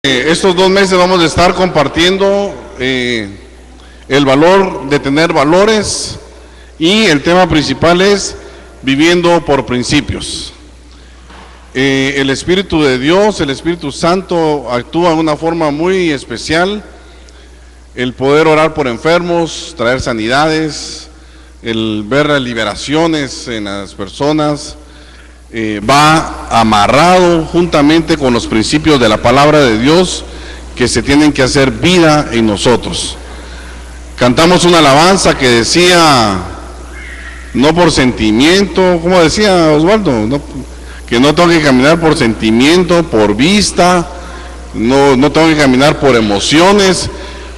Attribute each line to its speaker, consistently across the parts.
Speaker 1: Estos 2 meses vamos a estar compartiendo el valor de tener valores, y el tema principal es viviendo por principios. El Espíritu de Dios, el Espíritu Santo actúa de una forma muy especial. El poder orar por enfermos, traer sanidades, el ver las liberaciones en las personas, va amarrado juntamente con los principios de la palabra de Dios que se tienen que hacer vida en nosotros. Cantamos una alabanza que decía, no por sentimiento, ¿cómo decía Osvaldo? No, que no tengo que caminar por sentimiento, por vista, no tengo que caminar por emociones,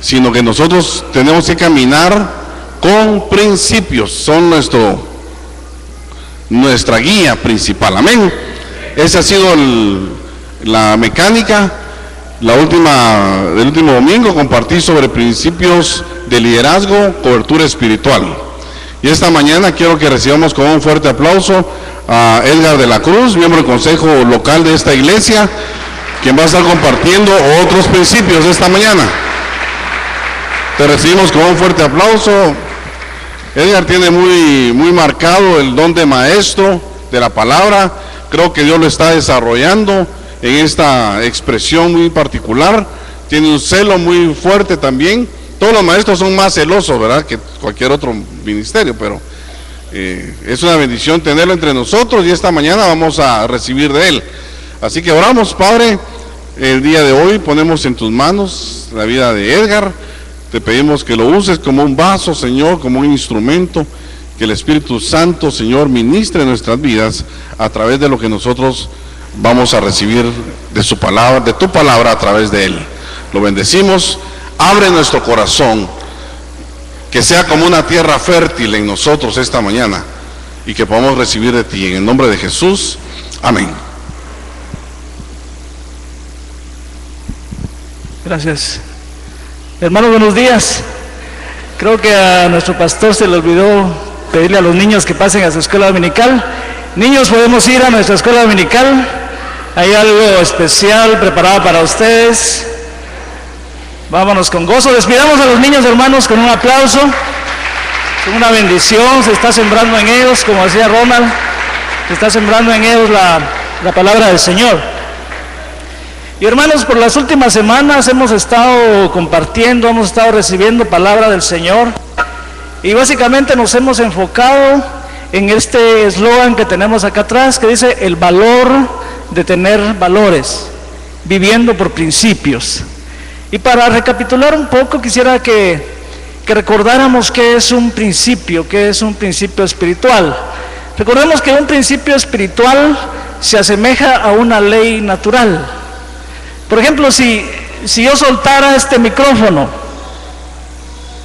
Speaker 1: sino que nosotros tenemos que caminar con principios, son nuestra guía principal. Amén. Esa ha sido la mecánica. El último domingo compartí sobre principios de liderazgo, cobertura espiritual. Y esta mañana quiero que recibamos con un fuerte aplauso a Edgar de la Cruz, miembro del consejo local de esta iglesia, quien va a estar compartiendo otros principios esta mañana. Te recibimos con un fuerte aplauso. Edgar tiene muy marcado el don de maestro de la palabra. Creo que Dios lo está desarrollando en esta expresión muy particular. Tiene un celo muy fuerte también. Todos los maestros son más celosos, ¿verdad?, que cualquier otro ministerio, pero es una bendición tenerlo entre nosotros, y esta mañana vamos a recibir de él. Así que oramos. Padre, el día de hoy ponemos en tus manos la vida de Edgar. Te pedimos que lo uses como un vaso, Señor, como un instrumento, que el Espíritu Santo, Señor, ministre nuestras vidas a través de lo que nosotros vamos a recibir de su palabra, de tu palabra a través de él. Lo bendecimos. Abre nuestro corazón, que sea como una tierra fértil en nosotros esta mañana, y que podamos recibir de ti, en el nombre de Jesús. Amén.
Speaker 2: Gracias. Hermanos, buenos días. Creo que a nuestro pastor se le olvidó pedirle a los niños que pasen a su escuela dominical. Niños, podemos ir a nuestra escuela dominical. Hay algo especial preparado para ustedes. Vámonos con gozo. Despidamos a los niños, hermanos, con un aplauso, con una bendición. Se está sembrando en ellos, como decía Ronald, se está sembrando en ellos la palabra del Señor. Y hermanos, por las últimas semanas hemos estado compartiendo, hemos estado recibiendo palabra del Señor, y básicamente nos hemos enfocado en este eslogan que tenemos acá atrás, que dice: el valor de tener valores, viviendo por principios. Y para recapitular un poco, quisiera que recordáramos qué es un principio espiritual. Recordemos que un principio espiritual se asemeja a una ley natural. Por ejemplo, si yo soltara este micrófono,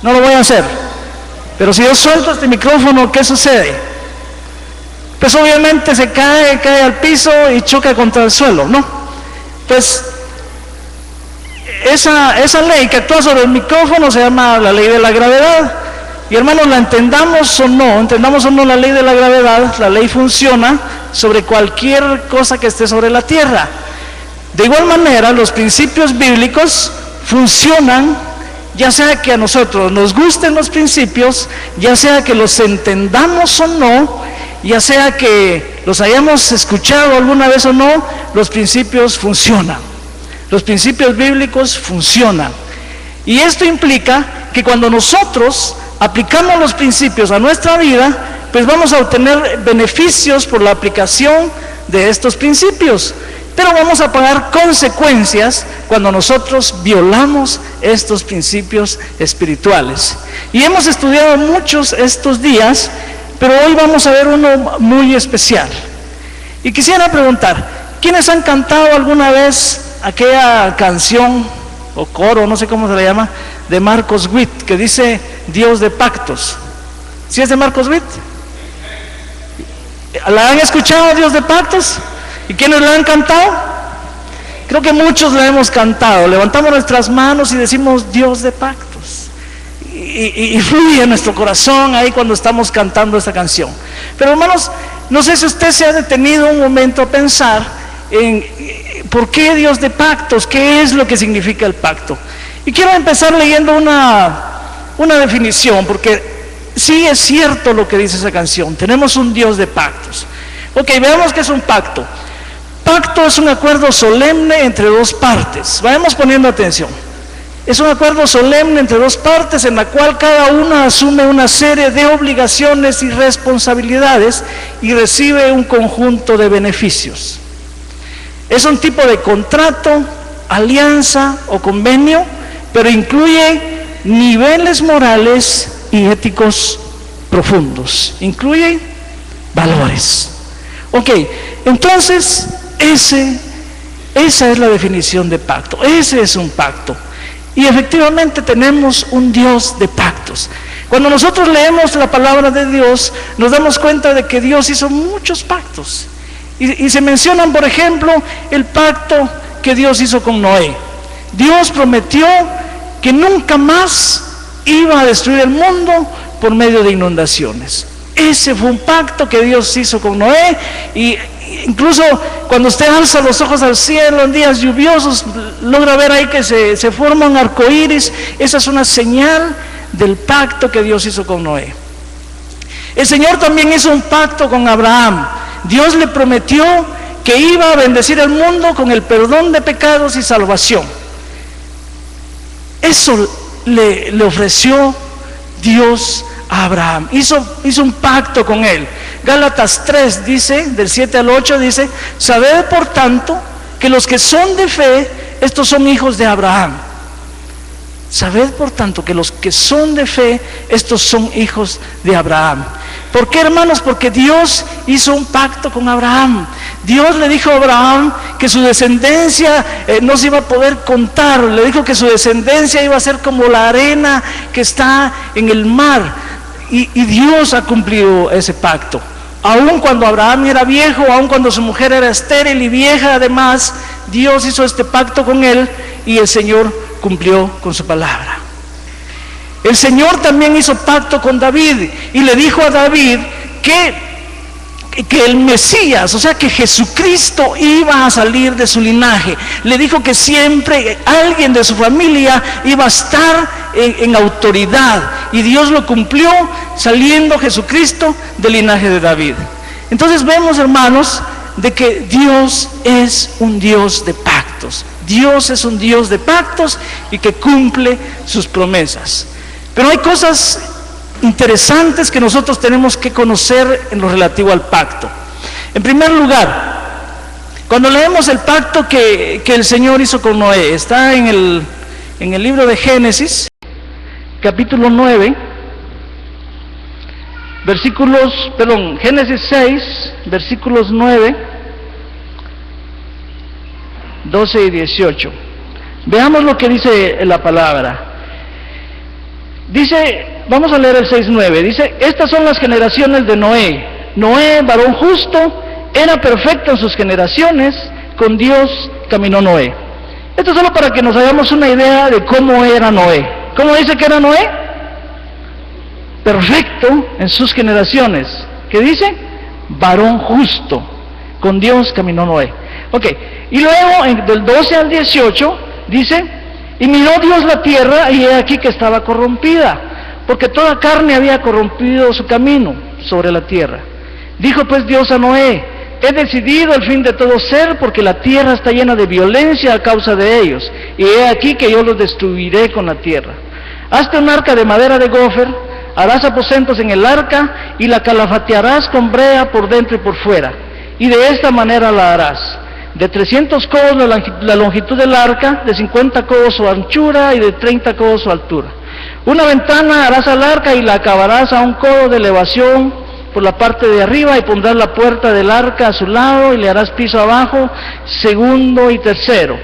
Speaker 2: no lo voy a hacer, pero si yo suelto este micrófono, ¿qué sucede? Pues obviamente se cae al piso y choca contra el suelo, ¿no? Pues esa ley que actúa sobre el micrófono se llama la ley de la gravedad. Y hermanos, la entendamos o no la ley de la gravedad, la ley funciona sobre cualquier cosa que esté sobre la tierra. De igual manera, los principios bíblicos funcionan, ya sea que a nosotros nos gusten los principios, ya sea que los entendamos o no, ya sea que los hayamos escuchado alguna vez o no, los principios funcionan. Los principios bíblicos funcionan. Y esto implica que cuando nosotros aplicamos los principios a nuestra vida, pues vamos a obtener beneficios por la aplicación de estos principios. Pero vamos a pagar consecuencias cuando nosotros violamos estos principios espirituales. Y hemos estudiado muchos estos días, pero hoy vamos a ver uno muy especial. Y quisiera preguntar, ¿quiénes han cantado alguna vez aquella canción o coro, no sé cómo se le llama, de Marcos Witt, que dice Dios de pactos? ¿Sí es de Marcos Witt? ¿La han escuchado, Dios de pactos? ¿Y quiénes la han cantado? Creo que muchos la hemos cantado. Levantamos nuestras manos y decimos Dios de pactos, y fluye en nuestro corazón ahí cuando estamos cantando esta canción. Pero hermanos, no sé si usted se ha detenido un momento a pensar en ¿Por qué Dios de pactos? ¿Qué es lo que significa el pacto? Y quiero empezar leyendo una definición, porque sí es cierto lo que dice esa canción. Tenemos un Dios de pactos. Ok, veamos qué es un pacto. Pacto es un acuerdo solemne entre dos partes. Vayamos poniendo atención. Es un acuerdo solemne entre dos partes en la cual cada una asume una serie de obligaciones y responsabilidades y recibe un conjunto de beneficios. Es un tipo de contrato, alianza o convenio, pero incluye niveles morales y éticos profundos. Incluye valores. Ok, entonces esa es la definición de pacto. Ese es un pacto. Y efectivamente tenemos un Dios de pactos. Cuando nosotros leemos la palabra de Dios, nos damos cuenta de que Dios hizo muchos pactos. Y se mencionan, por ejemplo, el pacto que Dios hizo con Noé. Dios prometió que nunca más iba a destruir el mundo por medio de inundaciones. Ese fue un pacto que Dios hizo con Noé. Y incluso cuando usted alza los ojos al cielo en días lluviosos, logra ver ahí que se forma un arco iris. Esa es una señal del pacto que Dios hizo con Noé. El Señor también hizo un pacto con Abraham. Dios le prometió que iba a bendecir el mundo con el perdón de pecados y salvación. Eso le ofreció Dios a Abraham. Hizo un pacto con él. Gálatas 3 dice, del 7 al 8 dice: sabed por tanto que los que son de fe, estos son hijos de Abraham. Sabed por tanto que los que son de fe, estos son hijos de Abraham. ¿Por qué, hermanos? Porque Dios hizo un pacto con Abraham. Dios le dijo a Abraham que su descendencia no se iba a poder contar. Le dijo que su descendencia iba a ser como la arena que está en el mar. Y Dios ha cumplido ese pacto. Aun cuando Abraham era viejo, aun cuando su mujer era estéril y vieja además, Dios hizo este pacto con él y el Señor cumplió con su palabra. El Señor también hizo pacto con David y le dijo a David que el Mesías, o sea que Jesucristo iba a salir de su linaje. Le dijo que siempre alguien de su familia iba a estar en autoridad, y Dios lo cumplió saliendo Jesucristo del linaje de David. Entonces vemos, hermanos, de que Dios es un Dios de pactos. Dios es un Dios de pactos y que cumple sus promesas. Pero hay cosas interesantes que nosotros tenemos que conocer en lo relativo al pacto. En primer lugar, cuando leemos el pacto que el Señor hizo con Noé, está en el libro de Génesis, capítulo 9, Génesis 6, versículos 9, 12 y 18. Veamos lo que dice la palabra. Dice, vamos a leer el 6:9, dice: estas son las generaciones de Noé. Noé, varón justo, era perfecto en sus generaciones, con Dios caminó Noé. Esto solo para que nos hagamos una idea de cómo era Noé. ¿Cómo dice que era Noé? Perfecto en sus generaciones. ¿Qué dice? Varón justo, con Dios caminó Noé. Ok, y luego del 12 al 18 dice: y miró Dios la tierra, y he aquí que estaba corrompida, porque toda carne había corrompido su camino sobre la tierra. Dijo pues Dios a Noé: he decidido el fin de todo ser, porque la tierra está llena de violencia a causa de ellos, y he aquí que yo los destruiré con la tierra. Hazte un arca de madera de gofer, harás aposentos en el arca, y la calafatearás con brea por dentro y por fuera, y de esta manera la harás: de 300 codos la longitud del arca, de 50 codos su anchura y de 30 codos su altura. Una ventana harás al arca y la acabarás a 1 codo de elevación por la parte de arriba, y pondrás la puerta del arca a su lado y le harás piso abajo, segundo y tercero.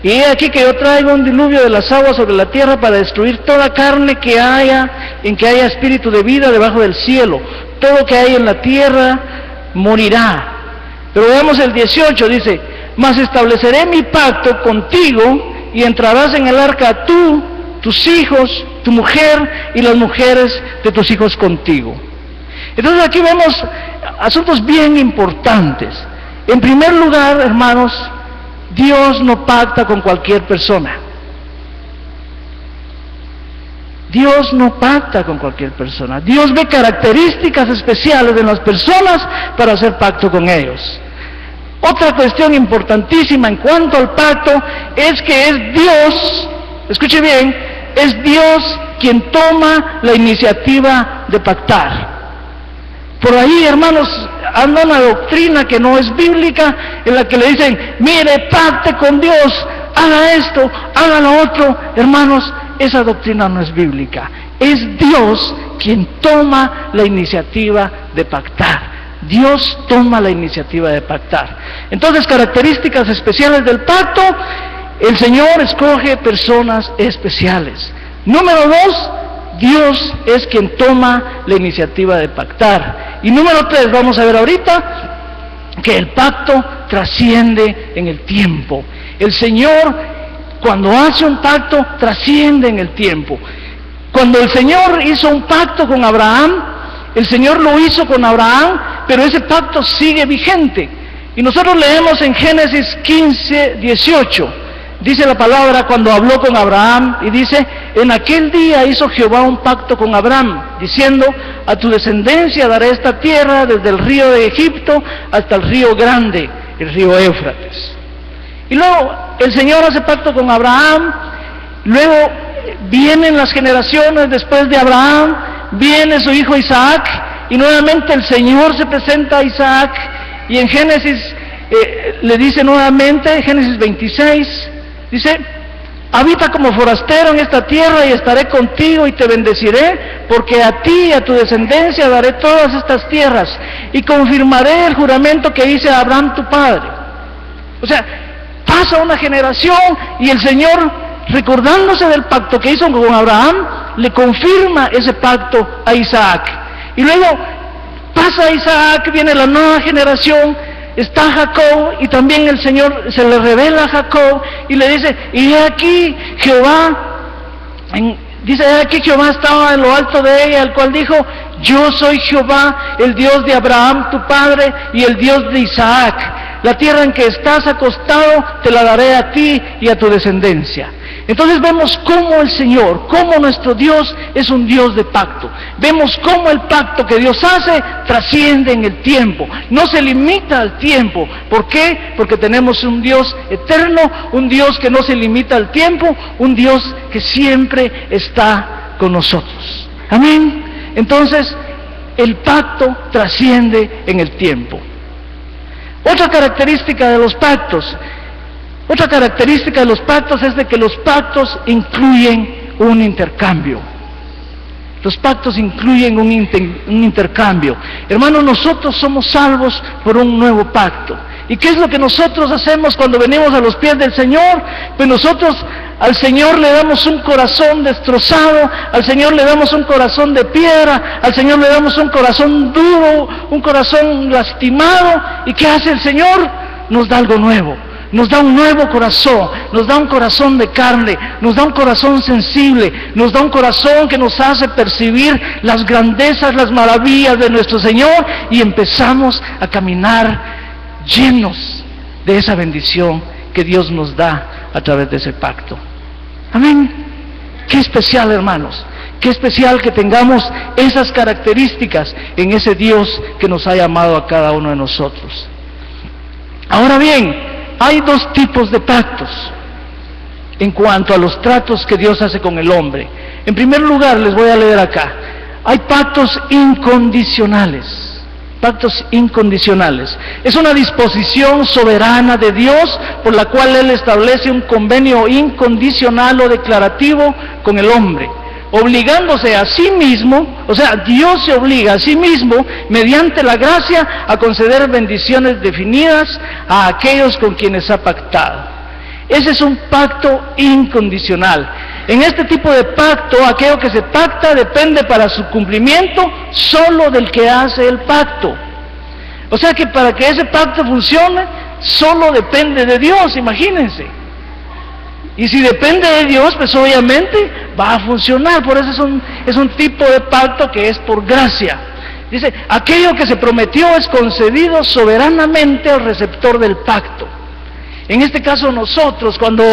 Speaker 2: Y he aquí que yo traigo un diluvio de las aguas sobre la tierra para destruir toda carne en que haya espíritu de vida debajo del cielo. Todo que hay en la tierra morirá. Pero veamos el 18, dice: mas estableceré mi pacto contigo, y entrarás en el arca tú, tus hijos, tu mujer y las mujeres de tus hijos contigo. Entonces aquí vemos asuntos bien importantes. En primer lugar, hermanos, Dios no pacta con cualquier persona. Dios no pacta con cualquier persona. Dios ve características especiales en las personas para hacer pacto con ellos. Otra cuestión importantísima en cuanto al pacto es que es Dios, escuche bien, es Dios quien toma la iniciativa de pactar. Por ahí, hermanos, anda una doctrina que no es bíblica, en la que le dicen, mire, pacte con Dios, haga esto, haga lo otro. Hermanos, esa doctrina no es bíblica. Es Dios quien toma la iniciativa de pactar. Dios toma la iniciativa de pactar. Entonces, características especiales del pacto: el Señor escoge personas especiales. Número 2, Dios es quien toma la iniciativa de pactar. Y número 3, vamos a ver ahorita que el pacto trasciende en el tiempo. El Señor, cuando hace un pacto, trasciende en el tiempo. Cuando el Señor hizo un pacto con Abraham, el Señor lo hizo con Abraham, pero ese pacto sigue vigente. Y nosotros leemos en Génesis 15, 18, dice la palabra cuando habló con Abraham, y dice, en aquel día hizo Jehová un pacto con Abraham, diciendo, a tu descendencia daré esta tierra desde el río de Egipto hasta el río grande, el río Éufrates. Y luego el Señor hace pacto con Abraham, luego vienen las generaciones después de Abraham, viene su hijo Isaac, y nuevamente el Señor se presenta a Isaac, y en Génesis le dice nuevamente, Génesis 26, dice, habita como forastero en esta tierra y estaré contigo y te bendeciré, porque a ti y a tu descendencia daré todas estas tierras, y confirmaré el juramento que hice a Abraham tu padre. O sea, pasa una generación y el Señor, recordándose del pacto que hizo con Abraham, le confirma ese pacto a Isaac. Y luego pasa Isaac, viene la nueva generación, está Jacob, y también el Señor se le revela a Jacob y le dice, y he aquí Jehová, dice, he aquí Jehová estaba en lo alto de ella, el cual dijo, yo soy Jehová, el Dios de Abraham tu padre y el Dios de Isaac. La tierra en que estás acostado te la daré a ti y a tu descendencia. Entonces vemos cómo el Señor, cómo nuestro Dios es un Dios de pacto. Vemos cómo el pacto que Dios hace trasciende en el tiempo, no se limita al tiempo. ¿Por qué? Porque tenemos un Dios eterno, un Dios que no se limita al tiempo, un Dios que siempre está con nosotros. Amén. Entonces, el pacto trasciende en el tiempo. Otra característica de los pactos es de que los pactos incluyen un intercambio. Los pactos incluyen un intercambio. Hermanos, nosotros somos salvos por un nuevo pacto. ¿Y qué es lo que nosotros hacemos cuando venimos a los pies del Señor? Pues nosotros al Señor le damos un corazón destrozado, al Señor le damos un corazón de piedra, al Señor le damos un corazón duro, un corazón lastimado. ¿Y qué hace el Señor? Nos da algo nuevo. Nos da un nuevo corazón, nos da un corazón de carne, nos da un corazón sensible, nos da un corazón que nos hace percibir las grandezas, las maravillas de nuestro Señor, y empezamos a caminar llenos de esa bendición que Dios nos da a través de ese pacto. Amén. Qué especial, hermanos, qué especial que tengamos esas características en ese Dios que nos ha llamado a cada uno de nosotros. Ahora bien, hay dos tipos de pactos en cuanto a los tratos que Dios hace con el hombre. En primer lugar, les voy a leer acá. Hay pactos incondicionales. Pactos incondicionales. Es una disposición soberana de Dios por la cual Él establece un convenio incondicional o declarativo con el hombre, obligándose a sí mismo, o sea, Dios se obliga a sí mismo, mediante la gracia, a conceder bendiciones definidas a aquellos con quienes ha pactado. Ese es un pacto incondicional. En este tipo de pacto, aquello que se pacta depende para su cumplimiento solo del que hace el pacto. O sea que para que ese pacto funcione, solo depende de Dios, imagínense. Y si depende de Dios, pues obviamente va a funcionar. Por eso es un tipo de pacto que es por gracia. Dice, aquello que se prometió es concedido soberanamente al receptor del pacto. En este caso nosotros, cuando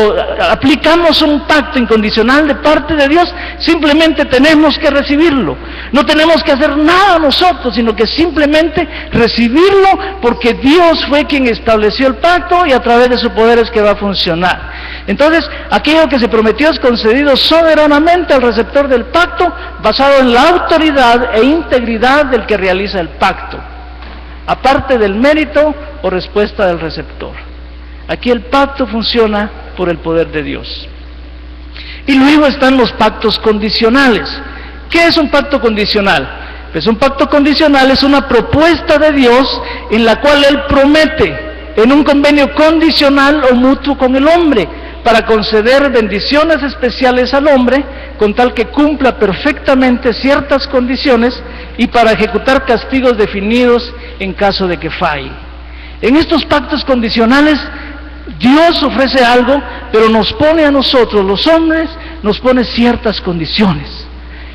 Speaker 2: aplicamos un pacto incondicional de parte de Dios, simplemente tenemos que recibirlo. No tenemos que hacer nada nosotros, sino que simplemente recibirlo, porque Dios fue quien estableció el pacto y a través de su poder es que va a funcionar. Entonces, aquello que se prometió es concedido soberanamente al receptor del pacto, basado en la autoridad e integridad del que realiza el pacto, aparte del mérito o respuesta del receptor. Aquí el pacto funciona por el poder de Dios. Y luego están los pactos condicionales. ¿Qué es un pacto condicional? Pues un pacto condicional es una propuesta de Dios en la cual Él promete en un convenio condicional o mutuo con el hombre para conceder bendiciones especiales al hombre con tal que cumpla perfectamente ciertas condiciones y para ejecutar castigos definidos en caso de que falle. En estos pactos condicionales Dios ofrece algo, pero nos pone a nosotros, los hombres, nos pone ciertas condiciones.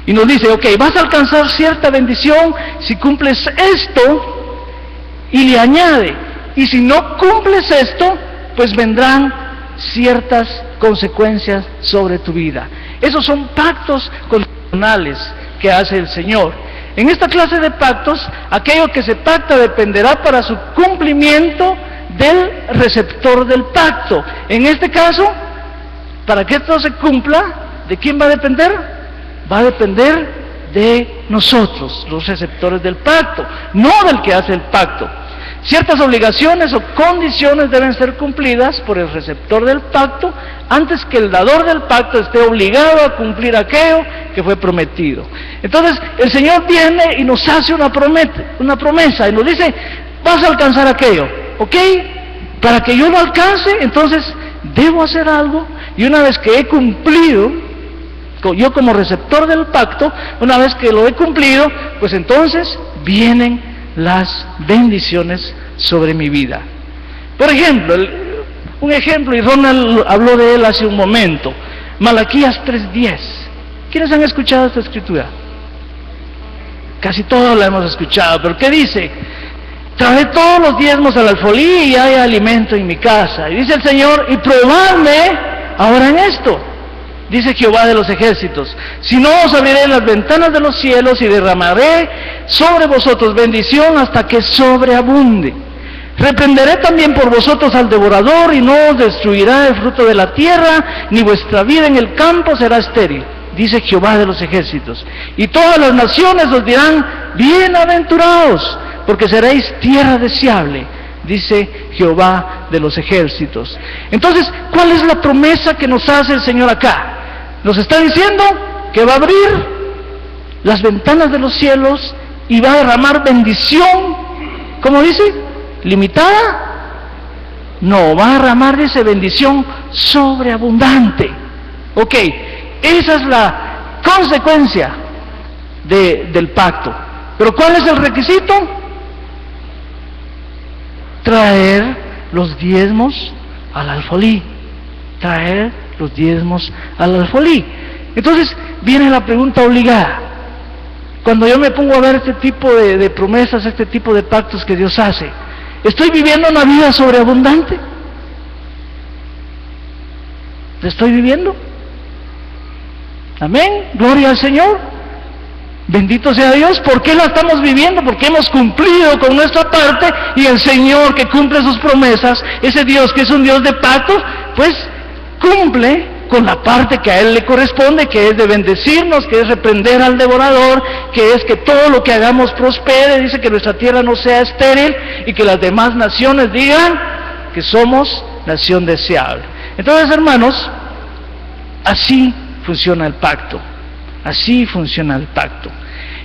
Speaker 2: Y nos dice, ok, vas a alcanzar cierta bendición si cumples esto, y le añade, y si no cumples esto, pues vendrán ciertas consecuencias sobre tu vida. Esos son pactos condicionales que hace el Señor. En esta clase de pactos, aquello que se pacta dependerá para su cumplimiento del receptor del pacto. En este caso, para que esto se cumpla, ¿de quién va a depender? Va a depender de nosotros, los receptores del pacto, no del que hace el pacto. Ciertas obligaciones o condiciones deben ser cumplidas por el receptor del pacto antes que el dador del pacto esté obligado a cumplir aquello que fue prometido. Entonces, el Señor viene y nos hace una promesa y nos dice, vas a alcanzar aquello, ¿ok? Para que yo lo alcance, entonces debo hacer algo, y una vez que he cumplido, yo como receptor del pacto, una vez que lo he cumplido, pues entonces vienen las bendiciones sobre mi vida. Por ejemplo, un ejemplo, y Ronald habló de él hace un momento, Malaquías 3:10. ¿Quiénes han escuchado esta escritura? Casi todos la hemos escuchado, pero ¿qué dice? Traje todos los diezmos al alfolí y hay alimento en mi casa. Y dice el Señor, y probadme ahora en esto, dice Jehová de los ejércitos, si no os abriré las ventanas de los cielos y derramaré sobre vosotros bendición hasta que sobreabunde. Reprenderé también por vosotros al devorador y no os destruirá el fruto de la tierra, ni vuestra vida en el campo será estéril, dice Jehová de los ejércitos. Y todas las naciones os dirán, bienaventurados, porque seréis tierra deseable, dice Jehová de los ejércitos. Entonces, ¿cuál es la promesa que nos hace el Señor acá? Nos está diciendo que va a abrir las ventanas de los cielos y va a derramar bendición, ¿cómo dice? ¿Limitada? No, va a derramar, dice, bendición sobreabundante. Ok, esa es la consecuencia del pacto. ¿Pero cuál es el requisito? Traer los diezmos al alfolí. Traer los diezmos al alfolí. Entonces viene la pregunta obligada. Cuando yo me pongo a ver este tipo de promesas, este tipo de pactos que Dios hace, ¿estoy viviendo una vida sobreabundante? ¿La estoy viviendo? Amén, gloria al Señor. Bendito sea Dios. ¿Por qué la estamos viviendo? Porque hemos cumplido con nuestra parte, y el Señor que cumple sus promesas, ese Dios que es un Dios de pactos, pues cumple con la parte que a Él le corresponde, que es de bendecirnos, que es reprender al devorador, que es que todo lo que hagamos prospere, dice que nuestra tierra no sea estéril y que las demás naciones digan que somos nación deseable. Entonces, hermanos, así funciona el pacto. Así funciona el pacto.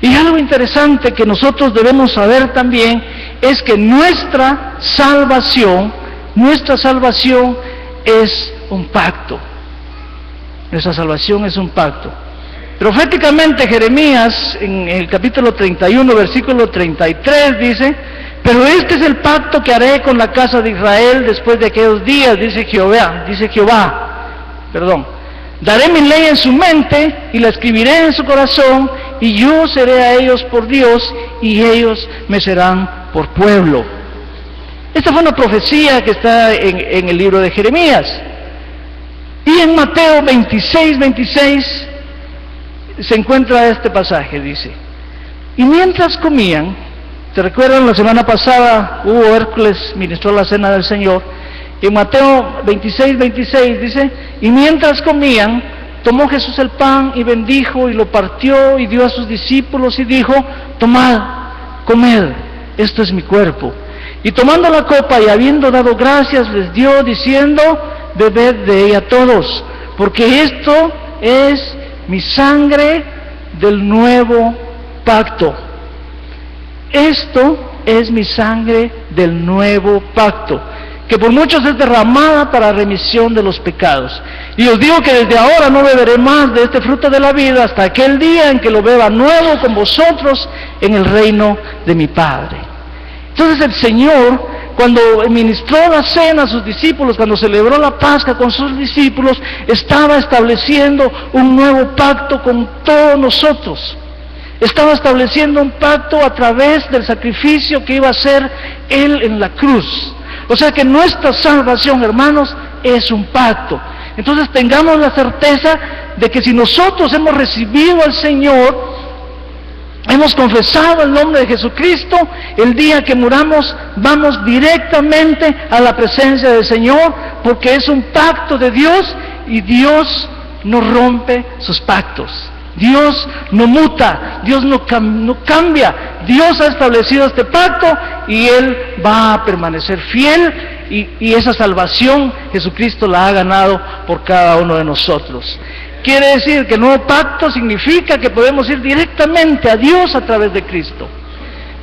Speaker 2: Y algo interesante que nosotros debemos saber también es que nuestra salvación es un pacto. Nuestra salvación es un pacto. Proféticamente Jeremías, en el capítulo 31, versículo 33, dice, pero este es el pacto que haré con la casa de Israel después de aquellos días, dice Jehová. Daré mi ley en su mente y la escribiré en su corazón, y yo seré a ellos por Dios y ellos me serán por pueblo. Esta fue una profecía que está en el libro de Jeremías. Y en Mateo 26 se encuentra este pasaje, dice: y mientras comían, ¿te recuerdan? La semana pasada Hércules ministró la cena del Señor. En Mateo 26 dice: y mientras comían, tomó Jesús el pan y bendijo y lo partió y dio a sus discípulos y dijo: tomad, comed, esto es mi cuerpo. Y tomando la copa y habiendo dado gracias, les dio diciendo: bebed de ella todos, porque esto es mi sangre del nuevo pacto. Esto es mi sangre del nuevo pacto, que por muchos es derramada para remisión de los pecados. Y os digo que desde ahora no beberé más de este fruto de la vida hasta aquel día en que lo beba nuevo con vosotros en el reino de mi Padre. Entonces el Señor, cuando ministró la cena a sus discípulos, cuando celebró la Pascua con sus discípulos, estaba estableciendo un nuevo pacto con todos nosotros. Estaba estableciendo un pacto a través del sacrificio que iba a hacer Él en la cruz. O sea que nuestra salvación, hermanos, es un pacto. Entonces tengamos la certeza de que si nosotros hemos recibido al Señor, hemos confesado el nombre de Jesucristo, el día que muramos vamos directamente a la presencia del Señor, porque es un pacto de Dios y Dios no rompe sus pactos. Dios no muta, Dios no cambia. Dios ha establecido este pacto y Él va a permanecer fiel, y esa salvación Jesucristo la ha ganado por cada uno de nosotros. Quiere decir que el nuevo pacto significa que podemos ir directamente a Dios a través de Cristo.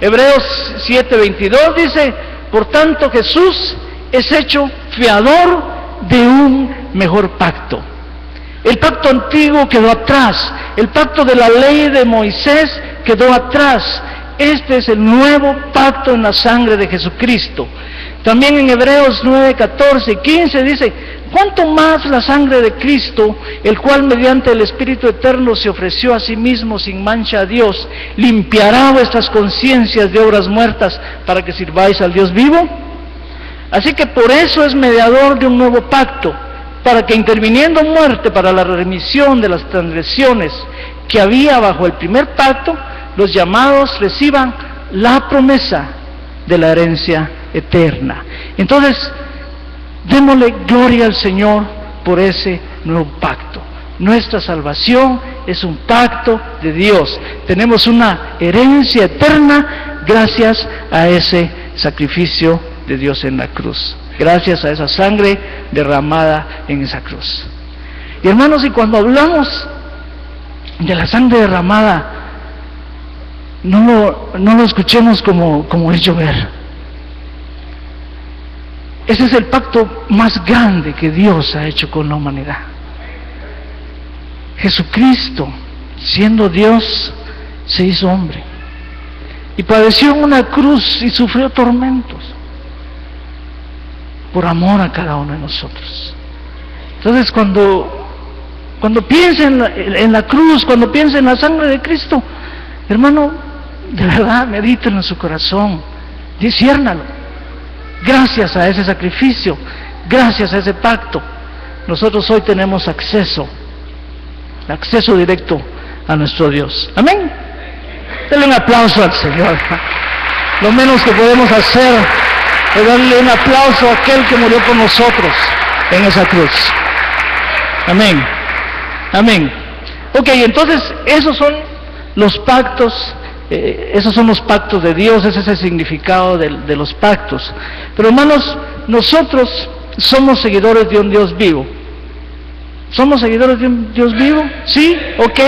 Speaker 2: Hebreos 7:22 dice: por tanto Jesús es hecho fiador de un mejor pacto. El pacto antiguo quedó atrás, el pacto de la ley de Moisés quedó atrás. Este es el nuevo pacto en la sangre de Jesucristo. También en Hebreos 9:14 y 15 dice: cuánto más la sangre de Cristo, el cual mediante el Espíritu Eterno se ofreció a sí mismo sin mancha a Dios, limpiará vuestras conciencias de obras muertas para que sirváis al Dios vivo. Así que por eso es mediador de un nuevo pacto, para que interviniendo muerte para la remisión de las transgresiones que había bajo el primer pacto, los llamados reciban la promesa de la herencia eterna. Entonces, démosle gloria al Señor por ese nuevo pacto. Nuestra salvación es un pacto de Dios. Tenemos una herencia eterna gracias a ese sacrificio de Dios en la cruz, gracias a esa sangre derramada en esa cruz. Y hermanos, y cuando hablamos de la sangre derramada, no lo escuchemos como es llover. Ese es el pacto más grande que Dios ha hecho con la humanidad. Jesucristo, siendo Dios, se hizo hombre y padeció en una cruz y sufrió tormentos por amor a cada uno de nosotros. Entonces cuando piensa en la cruz, cuando piensa en la sangre de Cristo, hermano, de verdad medítenlo en su corazón, disciérnalo. Gracias a ese sacrificio, gracias a ese pacto, nosotros hoy tenemos acceso directo a nuestro Dios. Amén. Denle un aplauso al Señor. Lo menos que podemos hacer es darle un aplauso a aquel que murió por nosotros en esa cruz. Amén. Amén. Ok, entonces esos son los pactos. Esos son los pactos de Dios, ese es el significado de los pactos. Pero hermanos, nosotros somos seguidores de un Dios vivo. ¿Somos seguidores de un Dios vivo? ¿Sí? Ok.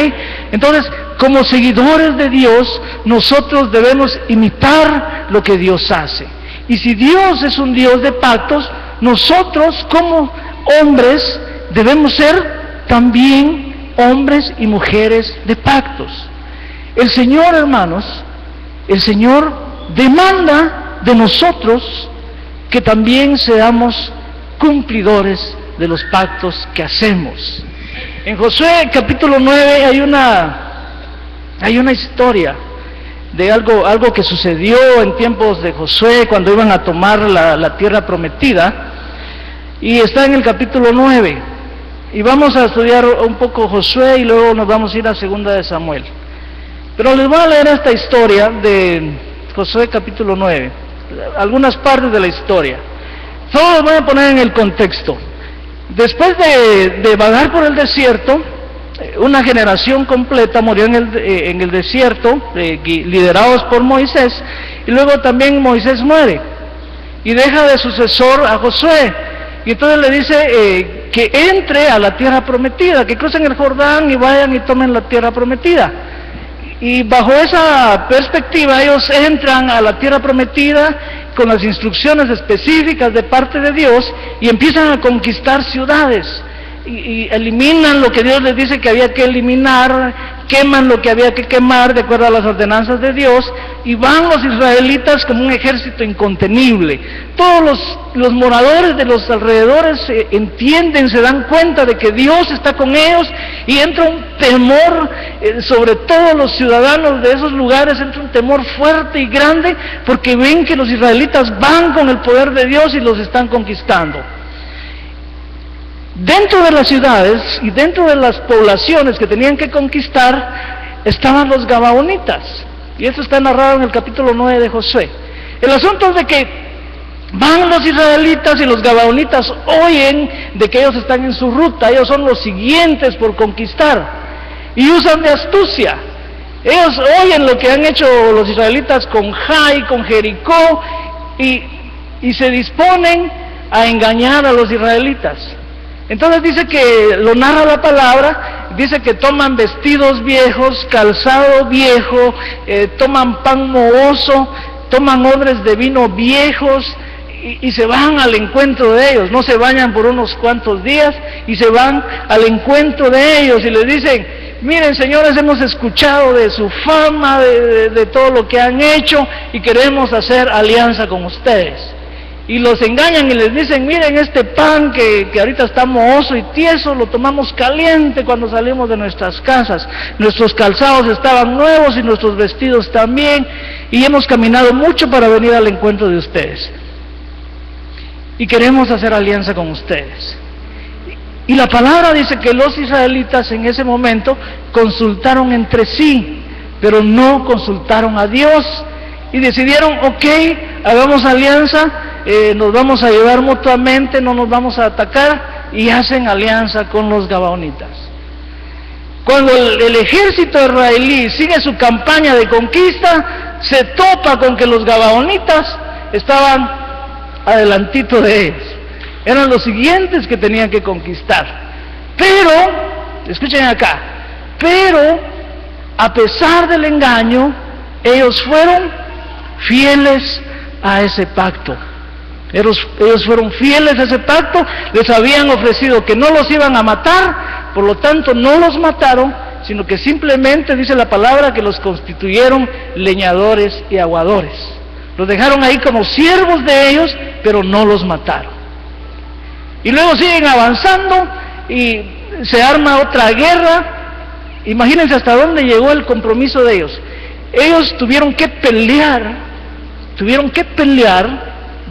Speaker 2: Entonces, como seguidores de Dios, nosotros debemos imitar lo que Dios hace. Y si Dios es un Dios de pactos, nosotros como hombres debemos ser también hombres y mujeres de pactos. El Señor, hermanos, el Señor demanda de nosotros que también seamos cumplidores de los pactos que hacemos. En Josué capítulo 9 hay una historia de algo que sucedió en tiempos de Josué cuando iban a tomar la tierra prometida, y está en el capítulo 9, y vamos a estudiar un poco Josué y luego nos vamos a ir a 2 de Samuel. Pero les voy a leer esta historia de Josué capítulo 9, algunas partes de la historia. Solo les voy a poner en el contexto. Después de vagar por el desierto, una generación completa murió en el desierto, liderados por Moisés, y luego también Moisés muere, y deja de sucesor a Josué, y entonces le dice que entre a la tierra prometida, que crucen el Jordán y vayan y tomen la tierra prometida. Y bajo esa perspectiva ellos entran a la tierra prometida con las instrucciones específicas de parte de Dios y empiezan a conquistar ciudades y eliminan lo que Dios les dice que había que eliminar, queman lo que había que quemar de acuerdo a las ordenanzas de Dios, y van los israelitas como un ejército incontenible. Todos los moradores de los alrededores entienden, se dan cuenta de que Dios está con ellos, y entra un temor sobre todos los ciudadanos de esos lugares, entra un temor fuerte y grande, porque ven que los israelitas van con el poder de Dios y los están conquistando. Dentro de las ciudades y dentro de las poblaciones que tenían que conquistar estaban los gabaonitas, y esto está narrado en el capítulo 9 de Josué. El asunto es de que van los israelitas y los gabaonitas oyen de que ellos están en su ruta, ellos son los siguientes por conquistar, y usan de astucia. Ellos oyen lo que han hecho los israelitas con Jai, con Jericó, y se disponen a engañar a los israelitas. Entonces dice que, lo narra la palabra, dice que toman vestidos viejos, calzado viejo, toman pan mohoso, toman odres de vino viejos, y se van al encuentro de ellos. No se bañan por unos cuantos días y se van al encuentro de ellos y les dicen: miren, señores, hemos escuchado de su fama, de todo lo que han hecho, y queremos hacer alianza con ustedes. Y los engañan y les dicen: miren, este pan que ahorita está mohoso y tieso, lo tomamos caliente cuando salimos de nuestras casas. Nuestros calzados estaban nuevos y nuestros vestidos también, y hemos caminado mucho para venir al encuentro de ustedes. Y queremos hacer alianza con ustedes. Y la palabra dice que los israelitas en ese momento consultaron entre sí, pero no consultaron a Dios, y decidieron: ok, hagamos alianza, nos vamos a ayudar mutuamente, no nos vamos a atacar, y hacen alianza con los gabaonitas. Cuando el ejército israelí sigue su campaña de conquista, se topa con que los gabaonitas estaban adelantito de ellos, eran los siguientes que tenían que conquistar. Pero, escuchen acá, pero a pesar del engaño, ellos fueron fieles a ese pacto. Ellos fueron fieles a ese pacto, les habían ofrecido que no los iban a matar, por lo tanto no los mataron, sino que simplemente dice la palabra que los constituyeron leñadores y aguadores. Los dejaron ahí como siervos de ellos, pero no los mataron. Y luego siguen avanzando y se arma otra guerra. Imagínense hasta dónde llegó el compromiso de ellos. Ellos tuvieron que pelear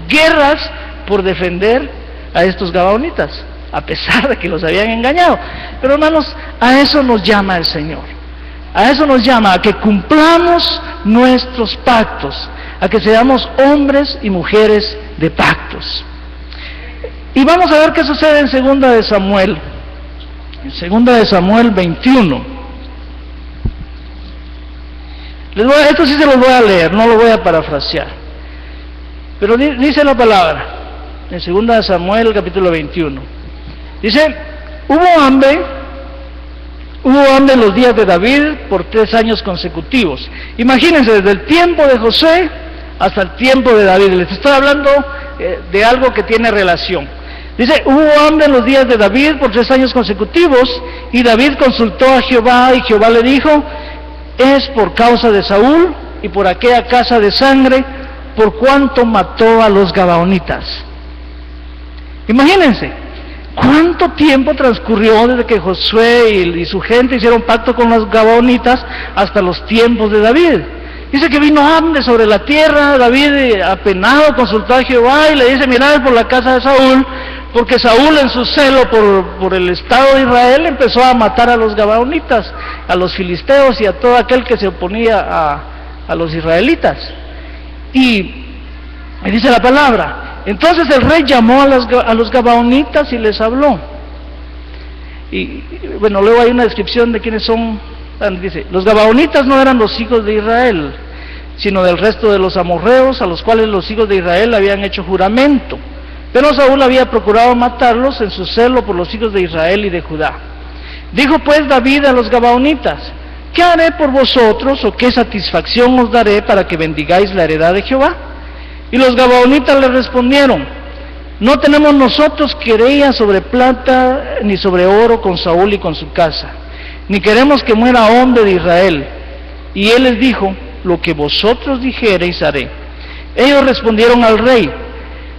Speaker 2: guerras por defender a estos gabaonitas, a pesar de que los habían engañado. Pero hermanos, a eso nos llama el Señor. A eso nos llama, a que cumplamos nuestros pactos, a que seamos hombres y mujeres de pactos. Y vamos a ver qué sucede en 2 de Samuel. En 2 de Samuel 21. Esto sí se los voy a leer, no lo voy a parafrasear. Pero dice la palabra, en 2 de Samuel capítulo 21. Dice: hubo hambre en los días de David por 3 años consecutivos. Imagínense, desde el tiempo de Josué hasta el tiempo de David. Les estoy hablando de algo que tiene relación. Dice: hubo hambre en los días de David por 3 años consecutivos, y David consultó a Jehová, y Jehová le dijo: es por causa de Saúl y por aquella casa de sangre, por cuanto mató a los gabaonitas. Imagínense, ¿cuánto tiempo transcurrió desde que Josué y su gente hicieron pacto con los gabaonitas hasta los tiempos de David? Dice que vino hambre sobre la tierra. David, apenado, consultó a Jehová y le dice: mirad por la casa de Saúl, porque Saúl en su celo por el estado de Israel empezó a matar a los gabaonitas, a los filisteos y a todo aquel que se oponía a los israelitas. Y dice la palabra, entonces el rey llamó a los gabaonitas y les habló. Y bueno, luego hay una descripción de quiénes son. Dice: los gabaonitas no eran los hijos de Israel, sino del resto de los amorreos, a los cuales los hijos de Israel habían hecho juramento. Pero Saúl había procurado matarlos en su celo por los hijos de Israel y de Judá. Dijo pues David a los gabaonitas: ¿qué haré por vosotros, o qué satisfacción os daré para que bendigáis la heredad de Jehová? Y los gabaonitas le respondieron: no tenemos nosotros querella sobre plata ni sobre oro con Saúl y con su casa, ni queremos que muera hombre de Israel. Y él les dijo: lo que vosotros dijereis haré. Ellos respondieron al rey: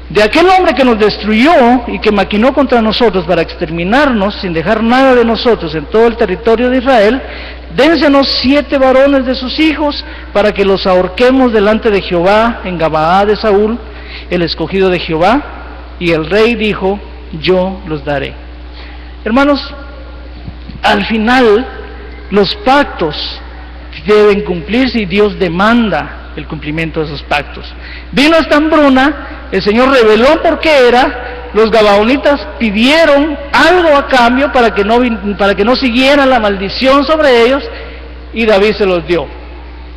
Speaker 2: de aquel hombre que nos destruyó y que maquinó contra nosotros para exterminarnos sin dejar nada de nosotros en todo el territorio de Israel, dénsenos 7 varones de sus hijos para que los ahorquemos delante de Jehová en Gabaa de Saúl, el escogido de Jehová. Y el rey dijo: yo los daré. Hermanos, al final los pactos deben cumplirse y Dios demanda el cumplimiento de esos pactos. Vino esta hambruna, el Señor reveló por qué era, los gabaonitas pidieron algo a cambio para que no siguiera la maldición sobre ellos, y David se los dio.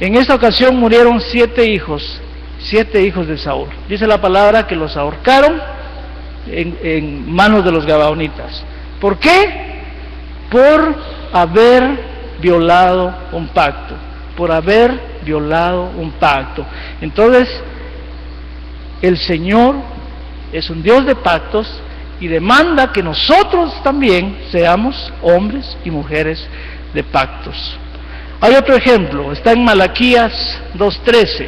Speaker 2: En esta ocasión murieron 7 hijos de Saúl. Dice la palabra que los ahorcaron en manos de los gabaonitas. ¿Por qué? Por haber violado un pacto, Entonces, el Señor es un Dios de pactos y demanda que nosotros también seamos hombres y mujeres de pactos. Hay otro ejemplo, está en Malaquías 2:13,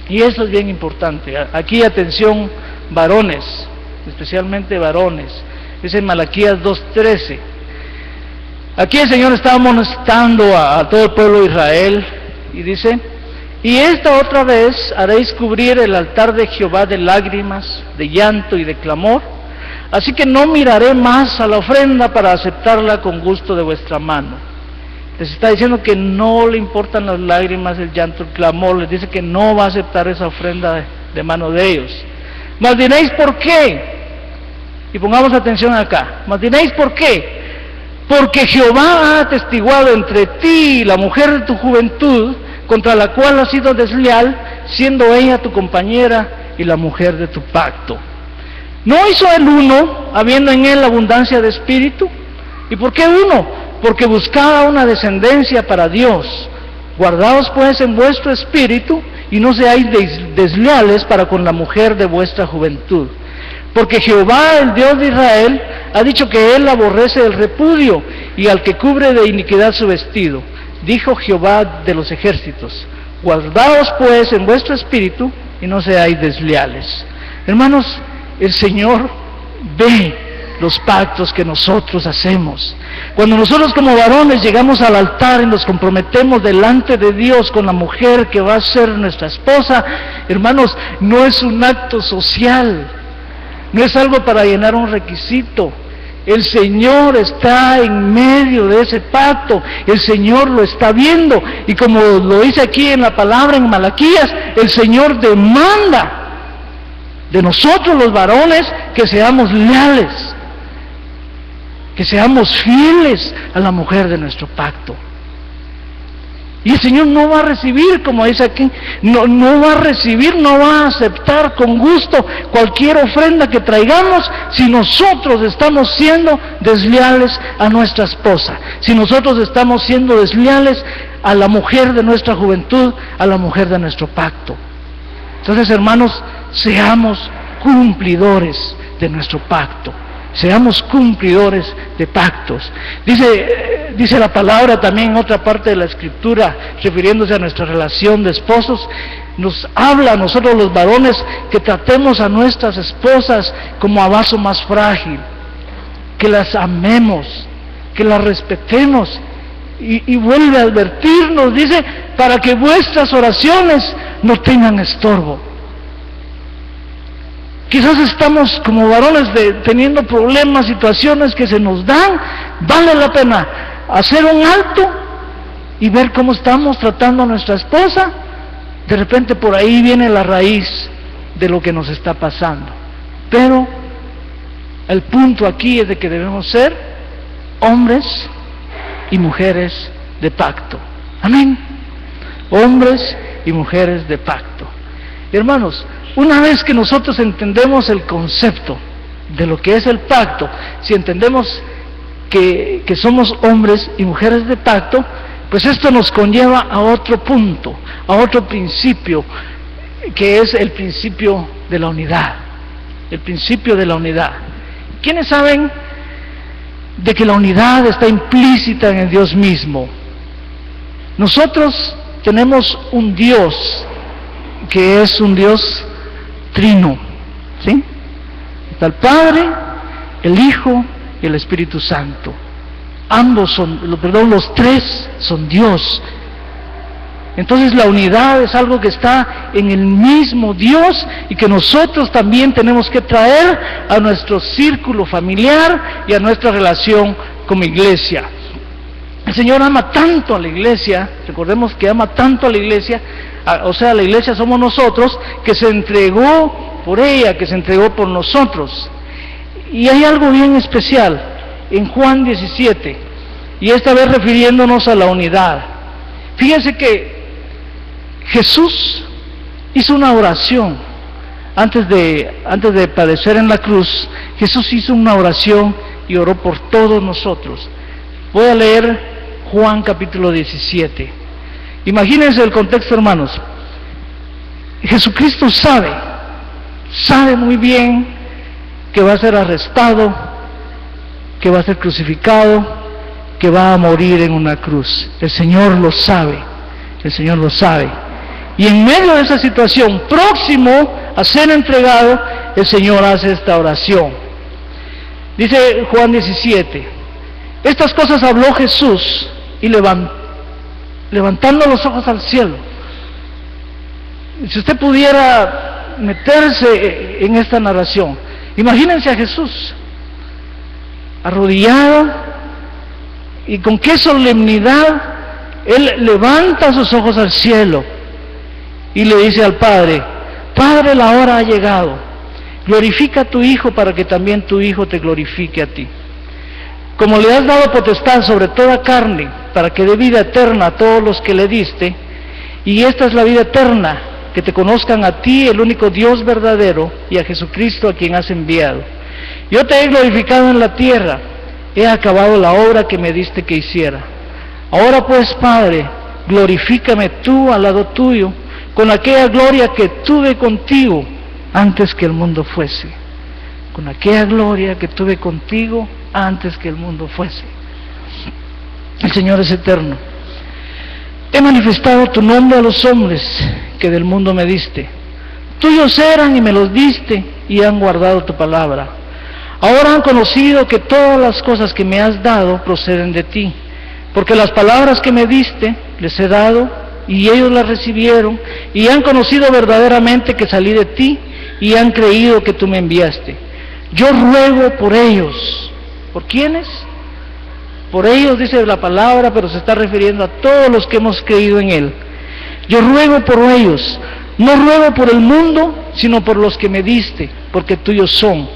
Speaker 2: y eso es bien importante. Aquí atención, varones, especialmente varones. Es en Malaquías 2:13. Aquí el Señor está amonestando a todo el pueblo de Israel y dice: y esta otra vez haréis cubrir el altar de Jehová de lágrimas, de llanto y de clamor, así que no miraré más a la ofrenda para aceptarla con gusto de vuestra mano. Les está diciendo que no le importan las lágrimas, el llanto, el clamor. Les dice que no va a aceptar esa ofrenda de mano de ellos. Mas diréis: ¿por qué? Y pongamos atención acá. Mas diréis: ¿por qué? Porque Jehová ha atestiguado entre ti y la mujer de tu juventud, contra la cual has sido desleal, siendo ella tu compañera y la mujer de tu pacto. ¿No hizo el uno, habiendo en él abundancia de espíritu? ¿Y por qué uno? Porque buscaba una descendencia para Dios. Guardaos pues en vuestro espíritu, y no seáis desleales para con la mujer de vuestra juventud. Porque Jehová, el Dios de Israel, ha dicho que él aborrece el repudio y al que cubre de iniquidad su vestido. Dijo Jehová de los ejércitos: guardaos pues en vuestro espíritu y no seáis desleales. Hermanos, el Señor ve los pactos que nosotros hacemos. Cuando nosotros como varones llegamos al altar y nos comprometemos delante de Dios con la mujer que va a ser nuestra esposa, hermanos, no es un acto social, no es algo para llenar un requisito. El Señor está en medio de ese pacto, el Señor lo está viendo, y como lo dice aquí en la palabra en Malaquías, el Señor demanda de nosotros los varones que seamos leales, que seamos fieles a la mujer de nuestro pacto. Y el Señor no va a recibir, como dice aquí, no va a aceptar con gusto cualquier ofrenda que traigamos si nosotros estamos siendo desleales a nuestra esposa, si nosotros estamos siendo desleales a la mujer de nuestra juventud, a la mujer de nuestro pacto. Entonces, hermanos, seamos cumplidores de nuestro pacto. Seamos cumplidores de pactos. Dice la palabra también en otra parte de la Escritura, refiriéndose a nuestra relación de esposos, nos habla a nosotros los varones que tratemos a nuestras esposas como a vaso más frágil, que las amemos, que las respetemos. Y vuelve a advertirnos, dice, para que vuestras oraciones no tengan estorbo. Quizás estamos como varones teniendo problemas, situaciones que se nos dan. Vale la pena hacer un alto y ver cómo estamos tratando a nuestra esposa. De repente por ahí viene la raíz de lo que nos está pasando. Pero el punto aquí es de que debemos ser hombres y mujeres de pacto. Amén. Hombres y mujeres de pacto. Hermanos, una vez que nosotros entendemos el concepto de lo que es el pacto, si entendemos que somos hombres y mujeres de pacto, pues esto nos conlleva a otro punto, a otro principio, que es el principio de la unidad. El principio de la unidad. ¿Quiénes saben de que la unidad está implícita en el Dios mismo? Nosotros tenemos un Dios que es un Dios trino, ¿sí? Está el Padre, el Hijo y el Espíritu Santo. Los tres son Dios. Entonces la unidad es algo que está en el mismo Dios y que nosotros también tenemos que traer a nuestro círculo familiar y a nuestra relación como iglesia. El Señor ama tanto a la iglesia, recordemos que ama tanto a la iglesia, o sea, la iglesia somos nosotros, que se entregó por ella, que se entregó por nosotros. Y hay algo bien especial en Juan 17, y esta vez refiriéndonos a la unidad. Fíjense que Jesús hizo una oración antes de padecer en la cruz. Jesús hizo una oración y oró por todos nosotros. Voy a leer Juan capítulo 17. Imagínense el contexto, hermanos. Jesucristo sabe muy bien que va a ser arrestado, que va a ser crucificado, que va a morir en una cruz. El Señor lo sabe, el Señor lo sabe. Y en medio de esa situación, próximo a ser entregado, el Señor hace esta oración. Dice Juan 17, estas cosas habló Jesús y levantando los ojos al cielo. Si usted pudiera meterse en esta narración, imagínense a Jesús arrodillado y con qué solemnidad Él levanta sus ojos al cielo y le dice al Padre: Padre, la hora ha llegado, glorifica a tu Hijo para que también tu Hijo te glorifique a ti. Como le has dado potestad sobre toda carne, para que dé vida eterna a todos los que le diste, y esta es la vida eterna, que te conozcan a ti, el único Dios verdadero, y a Jesucristo a quien has enviado. Yo te he glorificado en la tierra, he acabado la obra que me diste que hiciera. Ahora pues, Padre, glorifícame tú al lado tuyo, con aquella gloria que tuve contigo antes que el mundo fuese. Con aquella gloria que tuve contigo antes que el mundo fuese. El Señor es eterno. He manifestado tu nombre a los hombres que del mundo me diste. Tuyos eran y me los diste y han guardado tu palabra. Ahora han conocido que todas las cosas que me has dado proceden de ti, porque las palabras que me diste les he dado y ellos las recibieron y han conocido verdaderamente que salí de ti y han creído que tú me enviaste. Yo ruego por ellos. ¿Por quiénes? Por ellos dice la palabra, pero se está refiriendo a todos los que hemos creído en Él. Yo ruego por ellos, no ruego por el mundo, sino por los que me diste, porque tuyos son.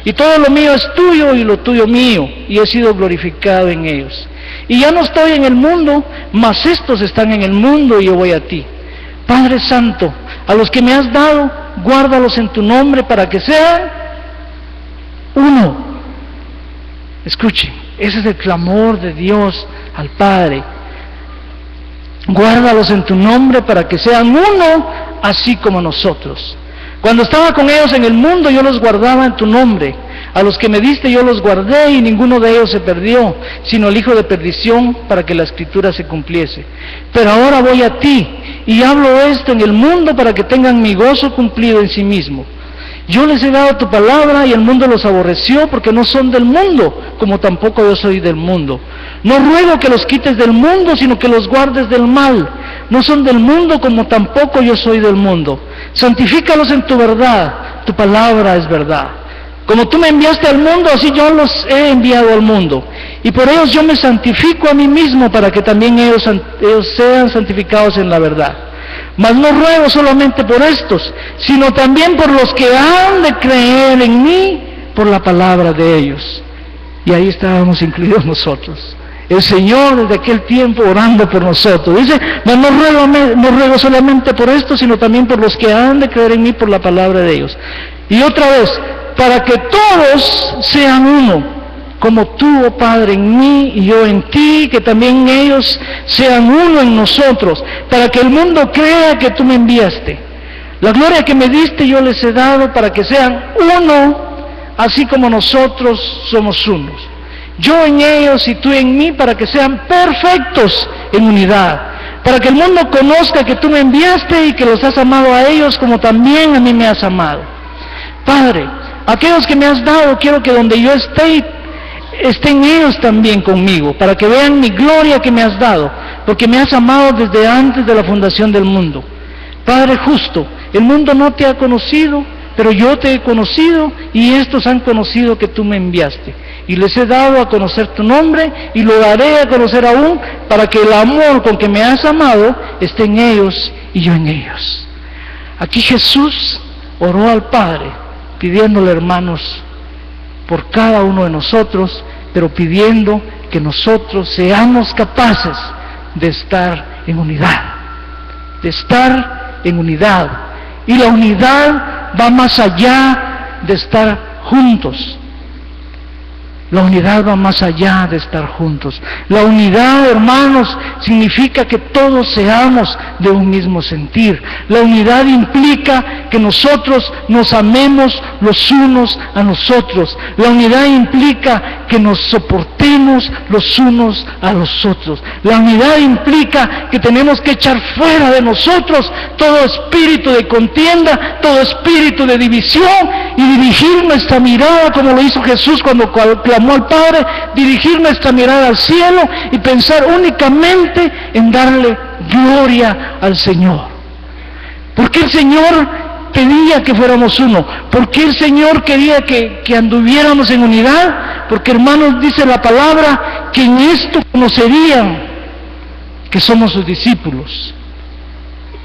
Speaker 2: Y todo lo mío es tuyo y lo tuyo mío, y he sido glorificado en ellos. Y ya no estoy en el mundo, mas estos están en el mundo y yo voy a ti. Padre Santo, a los que me has dado, guárdalos en tu nombre para que sean uno. Escuchen, ese es el clamor de Dios al Padre. Guárdalos en tu nombre para que sean uno, así como nosotros. Cuando estaba con ellos en el mundo, yo los guardaba en tu nombre. A los que me diste yo los guardé y ninguno de ellos se perdió, sino el hijo de perdición, para que la escritura se cumpliese. Pero ahora voy a ti y hablo esto en el mundo para que tengan mi gozo cumplido en sí mismo. Yo les he dado tu palabra y el mundo los aborreció porque no son del mundo, como tampoco yo soy del mundo. No ruego que los quites del mundo, sino que los guardes del mal. no son del mundo como tampoco yo soy del mundo. Santifícalos en tu verdad, tu palabra es verdad. Como tú me enviaste al mundo, así yo los he enviado al mundo. Y por ellos yo me santifico a mí mismo para que también ellos sean santificados en la verdad. Mas no ruego solamente por estos, sino también por los que han de creer en mí por la palabra de ellos. Y ahí estábamos incluidos nosotros. El Señor desde aquel tiempo orando por nosotros. Dice, mas no ruego solamente por esto, sino también por los que han de creer en mí por la palabra de ellos. Y otra vez, para que todos sean uno, como tú, oh Padre, en mí y yo en ti, que también ellos sean uno en nosotros, para que el mundo crea que tú me enviaste. La gloria que me diste yo les he dado para que sean uno, así como nosotros somos unos. Yo en ellos y tú en mí, para que sean perfectos en unidad, para que el mundo conozca que tú me enviaste y que los has amado a ellos como también a mí me has amado. Padre, aquellos que me has dado, quiero que donde yo esté, estén ellos también conmigo, para que vean mi gloria que me has dado, porque me has amado desde antes de la fundación del mundo. Padre justo, el mundo no te ha conocido, pero yo te he conocido, y estos han conocido que tú me enviaste. Y les he dado a conocer tu nombre, y lo daré a conocer aún, para que el amor con que me has amado esté en ellos y yo en ellos. Aquí Jesús oró al Padre, pidiéndole, hermanos, por cada uno de nosotros, pero pidiendo que nosotros seamos capaces de estar en unidad, de estar en unidad. Y la unidad va más allá de estar juntos. La unidad va más allá de estar juntos. La unidad, hermanos, significa que todos seamos de un mismo sentir. La unidad implica que nosotros nos amemos los unos a nosotros. La unidad implica que nos soportemos los unos a los otros. La unidad implica que tenemos que echar fuera de nosotros todo espíritu de contienda, todo espíritu de división, y dirigir nuestra mirada, como lo hizo Jesús cuando clamó al Padre, dirigir nuestra mirada al cielo y pensar únicamente en darle gloria al Señor. Porque el Señor pedía que fuéramos uno. Porque el Señor quería que anduviéramos en unidad. Porque, hermanos, dice la palabra que en esto conocerían que somos sus discípulos,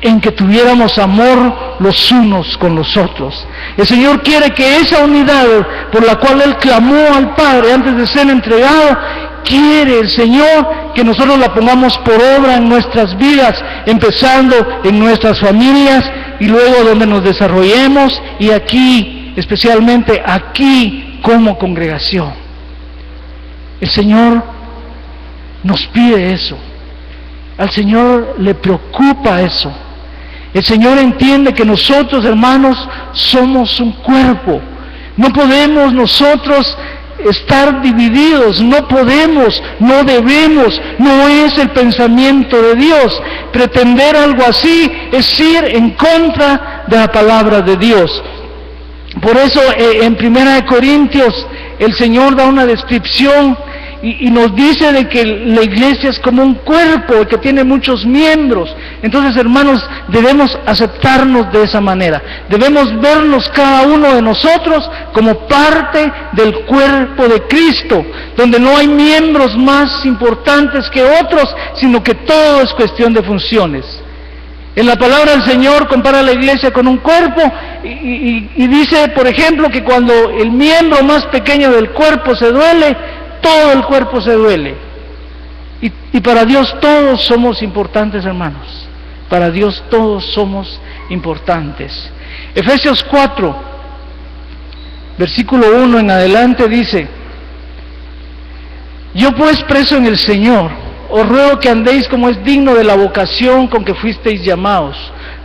Speaker 2: en que tuviéramos amor los unos con los otros. El Señor quiere que esa unidad por la cual Él clamó al Padre antes de ser entregado, quiere el Señor que nosotros la pongamos por obra en nuestras vidas, empezando en nuestras familias y luego donde nos desarrollemos, y aquí, especialmente aquí como congregación. El Señor nos pide eso. Al Señor le preocupa eso. El Señor entiende que nosotros, hermanos, somos un cuerpo. No podemos nosotros estar divididos, no podemos, no debemos, no es el pensamiento de Dios. Pretender algo así es ir en contra de la palabra de Dios. Por eso en 1 Corintios el Señor da una descripción y nos dice de que la iglesia es como un cuerpo que tiene muchos miembros. Entonces, hermanos, debemos aceptarnos de esa manera. Debemos vernos cada uno de nosotros como parte del cuerpo de Cristo, donde no hay miembros más importantes que otros, sino que todo es cuestión de funciones. En la palabra del Señor compara a la iglesia con un cuerpo y dice, por ejemplo, que cuando el miembro más pequeño del cuerpo se duele, todo el cuerpo se duele. Y para Dios todos somos importantes, hermanos. Para Dios todos somos importantes. Efesios 4, versículo 1 en adelante dice: yo pues, preso en el Señor, os ruego que andéis como es digno de la vocación con que fuisteis llamados,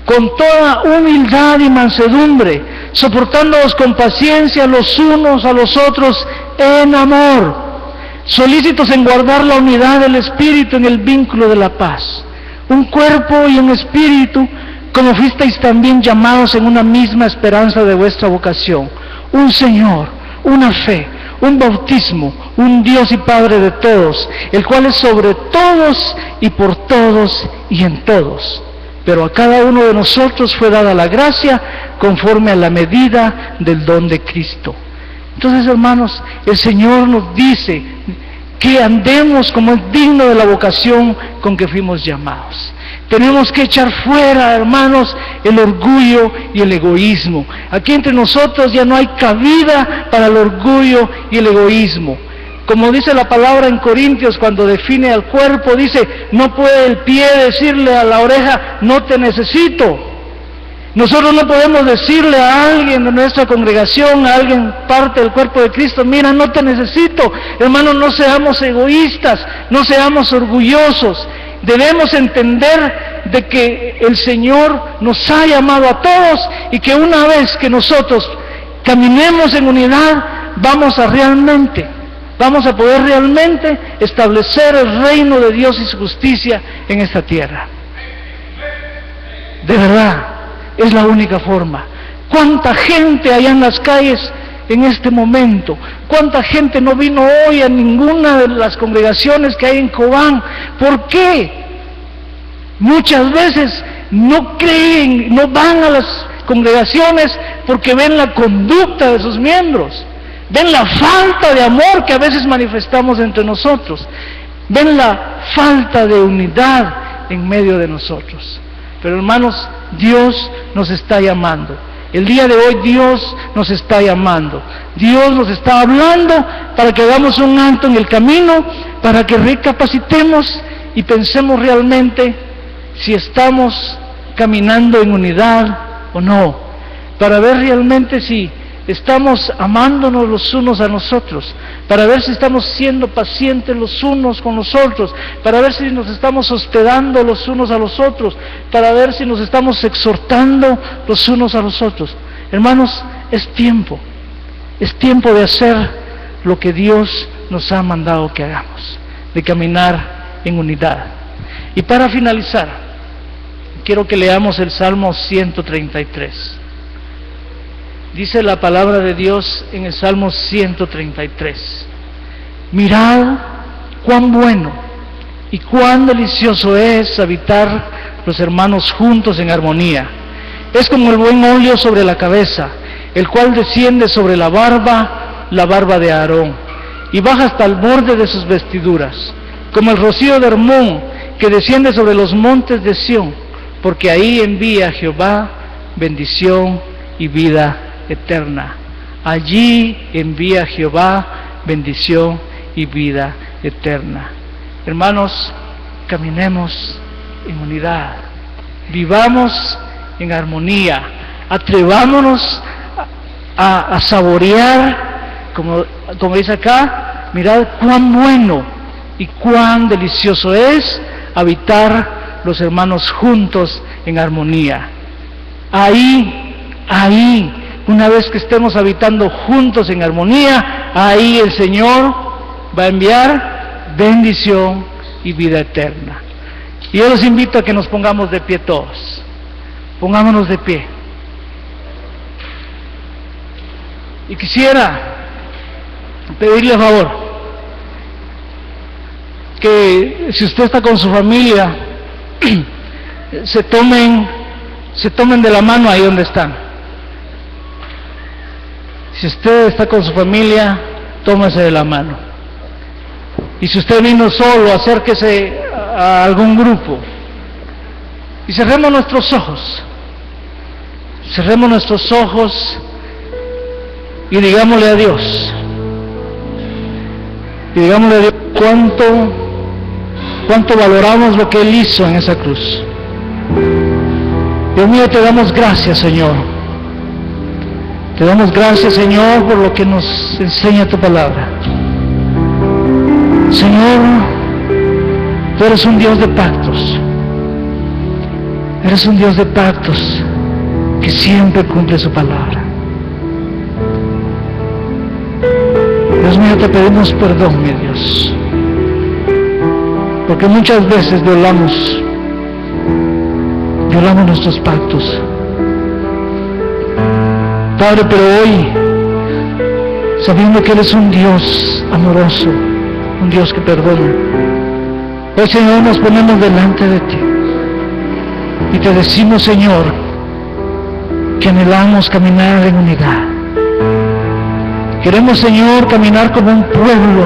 Speaker 2: con toda humildad y mansedumbre, soportándoos con paciencia los unos a los otros en amor, solícitos en guardar la unidad del Espíritu en el vínculo de la paz. Un cuerpo y un espíritu, como fuisteis también llamados en una misma esperanza de vuestra vocación. Un Señor, una fe, un bautismo, un Dios y Padre de todos, el cual es sobre todos y por todos y en todos. Pero a cada uno de nosotros fue dada la gracia conforme a la medida del don de Cristo. Entonces, hermanos, el Señor nos dice que andemos como es digno de la vocación con que fuimos llamados. Tenemos que echar fuera, hermanos, el orgullo y el egoísmo. Aquí entre nosotros ya no hay cabida para el orgullo y el egoísmo. Como dice la palabra en Corintios cuando define al cuerpo, dice, no puede el pie decirle a la oreja, no te necesito. Nosotros no podemos decirle a alguien de nuestra congregación, a alguien parte del cuerpo de Cristo, mira, no te necesito. Hermanos, no seamos egoístas, no seamos orgullosos. Debemos entender de que el Señor nos ha llamado a todos y que una vez que nosotros caminemos en unidad, vamos a poder realmente establecer el reino de Dios y su justicia en esta tierra. De verdad, es la única forma. ¿Cuánta gente hay en las calles en este momento? ¿Cuánta gente no vino hoy a ninguna de las congregaciones que hay en Cobán? ¿Por qué? Muchas veces no creen, no van a las congregaciones porque ven la conducta de sus miembros, ven la falta de amor que a veces manifestamos entre nosotros, ven la falta de unidad en medio de nosotros. Pero hermanos, Dios nos está llamando. El día de hoy Dios nos está llamando. Dios nos está hablando para que hagamos un alto en el camino, para que recapacitemos y pensemos realmente si estamos caminando en unidad o no, para ver realmente si estamos amándonos los unos a nosotros, para ver si estamos siendo pacientes los unos con los otros, para ver si nos estamos hospedando los unos a los otros, para ver si nos estamos exhortando los unos a los otros. Hermanos, es tiempo de hacer lo que Dios nos ha mandado que hagamos, de caminar en unidad. Y para finalizar, quiero que leamos el Salmo 133. Dice la palabra de Dios en el Salmo 133. Mirad cuán bueno y cuán delicioso es habitar los hermanos juntos en armonía. Es como el buen óleo sobre la cabeza, el cual desciende sobre la barba de Aarón, y baja hasta el borde de sus vestiduras, como el rocío de Hermón, que desciende sobre los montes de Sión, porque ahí envía Jehová bendición y vida eterna. Allí envía Jehová bendición y vida eterna. Hermanos, caminemos en unidad, vivamos en armonía, atrevámonos a saborear, como dice acá, mirad cuán bueno y cuán delicioso es habitar los hermanos juntos en armonía. Ahí, una vez que estemos habitando juntos en armonía, ahí el Señor va a enviar bendición y vida eterna. Y yo los invito a que nos pongamos de pie todos. Pongámonos de pie. Y quisiera pedirle a favor que si usted está con su familia, se tomen de la mano ahí donde están. Si usted está con su familia, tómese de la mano. Y si usted vino solo, acérquese a algún grupo. Y cerremos nuestros ojos. Cerremos nuestros ojos y digámosle a Dios. Y digámosle a Dios cuánto valoramos lo que Él hizo en esa cruz. Dios mío, te damos gracias, Señor. Te damos gracias, Señor, por lo que nos enseña tu palabra. Señor, tú eres un Dios de pactos. Eres un Dios de pactos que siempre cumple su palabra. Dios mío, te pedimos perdón, mi Dios, porque muchas veces violamos nuestros pactos. Padre, pero hoy sabiendo que eres un Dios amoroso, un Dios que perdona. Hoy, Señor, nos ponemos delante de ti y te decimos, Señor, que anhelamos caminar en unidad. Queremos, Señor, caminar como un pueblo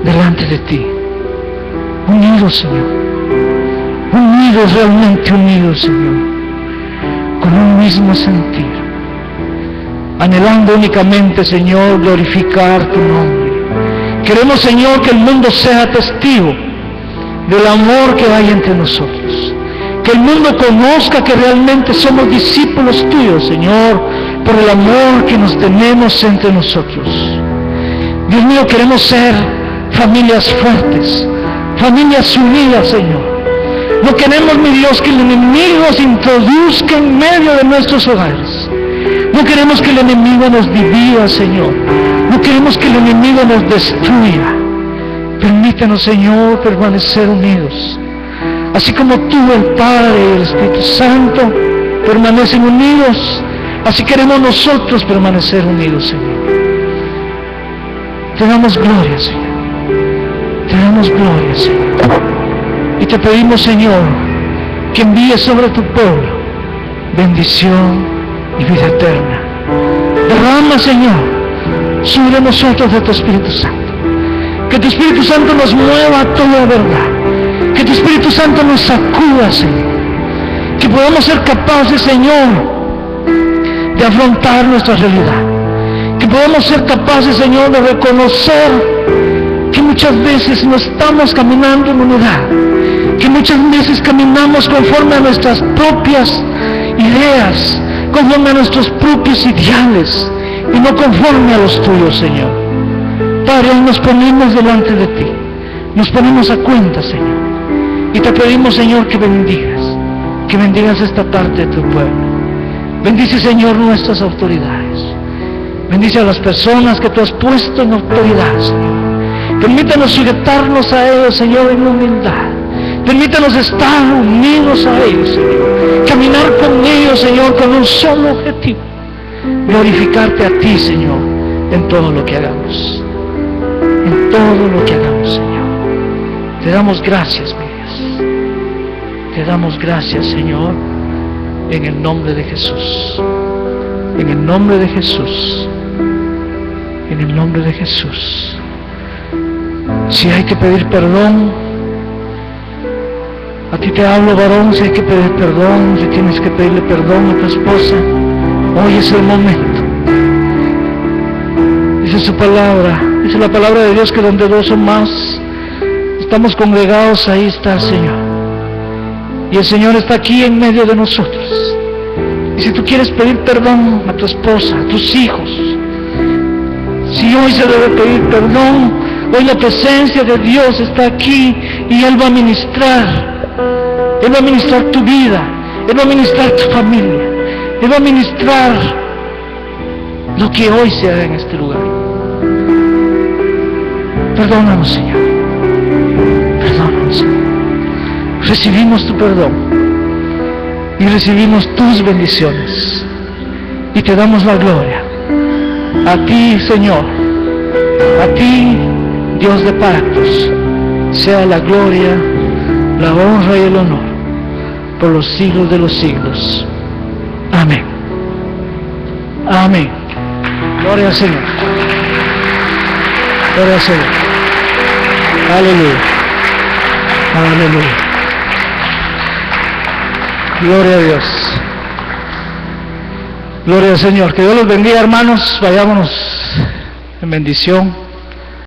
Speaker 2: delante de ti, unidos, Señor, unidos, realmente unidos, Señor, con un mismo sentir, anhelando únicamente, Señor, glorificar tu nombre. Queremos, Señor, que el mundo sea testigo del amor que hay entre nosotros, que el mundo conozca que realmente somos discípulos tuyos, Señor, por el amor que nos tenemos entre nosotros. Dios mío, queremos ser familias fuertes, familias unidas, Señor. No queremos, mi Dios, que el enemigo se introduzca en medio de nuestros hogares. No queremos que el enemigo nos divida, Señor. No queremos que el enemigo nos destruya. Permítanos, Señor, permanecer unidos. Así como tú, el Padre y el Espíritu Santo permanecen unidos, así queremos nosotros permanecer unidos, Señor. Te damos gloria, Señor. Te damos gloria, Señor. Y te pedimos, Señor, que envíes sobre tu pueblo bendición y vida eterna. Derrama, Señor, sobre nosotros de tu Espíritu Santo. Que tu Espíritu Santo nos mueva a toda verdad. Que tu Espíritu Santo nos sacuda, Señor. Que podamos ser capaces, Señor, de afrontar nuestra realidad. Que podamos ser capaces, Señor, de reconocer que muchas veces no estamos caminando en unidad. Que muchas veces caminamos conforme a nuestras propias ideas, conforme a nuestros propios ideales y no conforme a los tuyos, Señor. Padre, hoy nos ponemos delante de ti, nos ponemos a cuenta, Señor, y te pedimos, Señor, que bendigas esta parte de tu pueblo. Bendice, Señor, nuestras autoridades. Bendice a las personas que tú has puesto en autoridad, Señor. Permítanos sujetarnos a ellos, Señor, en humildad. Permítanos estar unidos a ellos, Señor. Caminar con ellos, Señor, con un solo objetivo: glorificarte a ti, Señor, en todo lo que hagamos. En todo lo que hagamos, Señor. Te damos gracias, mi Dios. Te damos gracias, Señor, en el nombre de Jesús. En el nombre de Jesús. En el nombre de Jesús. Si hay que pedir perdón, a ti te hablo, varón, si hay que pedir perdón, si tienes que pedirle perdón a tu esposa, hoy es el momento. Dice su palabra, dice la palabra de Dios, que donde dos o más estamos congregados, ahí está el Señor. Y el Señor está aquí en medio de nosotros. Y si tú quieres pedir perdón a tu esposa, a tus hijos, si hoy se debe pedir perdón, hoy la presencia de Dios está aquí y Él va a ministrar. Él va a ministrar tu vida, Él va a ministrar tu familia, Él va a ministrar lo que hoy se haga en este lugar. Perdónanos, Señor. Perdónanos, Señor. Recibimos tu perdón y recibimos tus bendiciones y te damos la gloria. A ti, Señor, a ti, Dios de pactos, sea la gloria, la honra y el honor por los siglos de los siglos. Amén. Amén. Gloria al Señor. Gloria al Señor. Aleluya. Aleluya. Gloria a Dios. Gloria al Señor. Que Dios los bendiga, hermanos. Vayámonos en bendición.